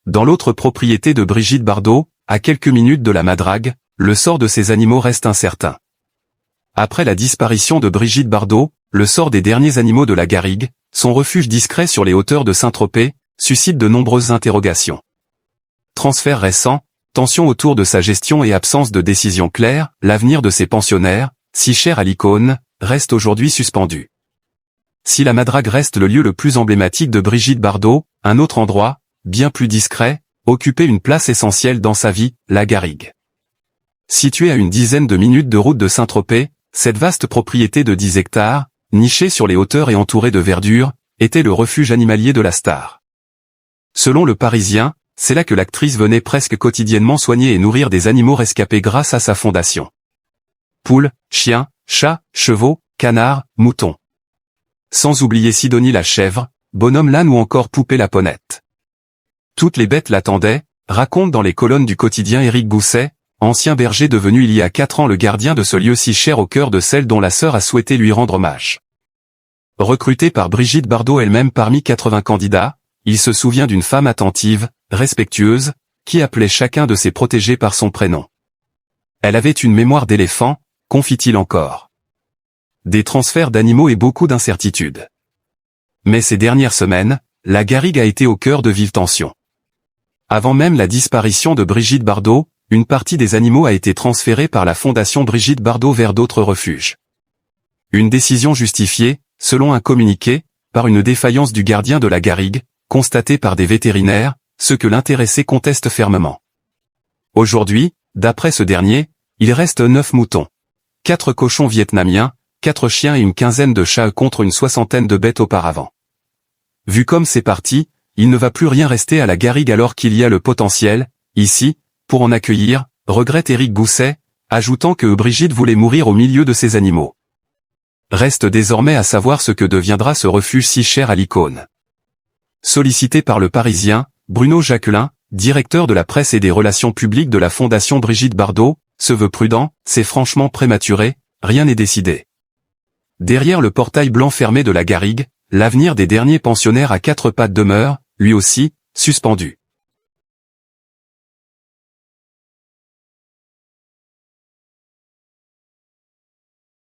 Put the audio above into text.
dans l'autre propriété de Brigitte Bardot, à quelques minutes de la Madrague, le sort de ces animaux reste incertain. Après la disparition de Brigitte Bardot, le sort des derniers animaux de la Garrigue, son refuge discret sur les hauteurs de Saint-Tropez, suscite de nombreuses interrogations. Transfert récent, tension autour de sa gestion et absence de décision claire, l'avenir de ces pensionnaires, si chers à l'icône, reste aujourd'hui suspendu. Si la Madrague reste le lieu le plus emblématique de Brigitte Bardot, un autre endroit, bien plus discret, occupait une place essentielle dans sa vie, la Garrigue. Située à une dizaine de minutes de route de Saint-Tropez, cette vaste propriété de 10 hectares, nichée sur les hauteurs et entourée de verdure, était le refuge animalier de la star. Selon Le Parisien, c'est là que l'actrice venait presque quotidiennement soigner et nourrir des animaux rescapés grâce à sa fondation. Poules, chiens, chats, chevaux, canards, moutons. Sans oublier Sidonie la chèvre, Bonhomme l'âne ou encore Poupée la ponette. Toutes les bêtes l'attendaient, raconte dans les colonnes du quotidien Éric Gousset, ancien berger devenu il y a 4 ans le gardien de ce lieu si cher au cœur de celle dont la sœur a souhaité lui rendre hommage. Recruté par Brigitte Bardot elle-même parmi 80 candidats, il se souvient d'une femme attentive, respectueuse, qui appelait chacun de ses protégés par son prénom. Elle avait une mémoire d'éléphant, confie-t-il encore. Des transferts d'animaux et beaucoup d'incertitudes. Mais ces dernières semaines, la Garrigue a été au cœur de vives tensions. Avant même la disparition de Brigitte Bardot, une partie des animaux a été transférée par la Fondation Brigitte Bardot vers d'autres refuges. Une décision justifiée, selon un communiqué, par une défaillance du gardien de la Garrigue, constatée par des vétérinaires, ce que l'intéressé conteste fermement. Aujourd'hui, d'après ce dernier, il reste 9 moutons, 4 cochons vietnamiens, 4 chiens et une quinzaine de chats contre une soixantaine de bêtes auparavant. Vu comme c'est parti, il ne va plus rien rester à la Garrigue alors qu'il y a le potentiel, ici, pour en accueillir, regrette Éric Gousset, ajoutant que Brigitte voulait mourir au milieu de ces animaux. Reste désormais à savoir ce que deviendra ce refuge si cher à l'icône. Sollicité par Le Parisien, Bruno Jacquelin, directeur de la presse et des relations publiques de la Fondation Brigitte Bardot, se veut prudent, c'est franchement prématuré, rien n'est décidé. Derrière le portail blanc fermé de la Garrigue, l'avenir des derniers pensionnaires à 4 pattes demeure, lui aussi, suspendu.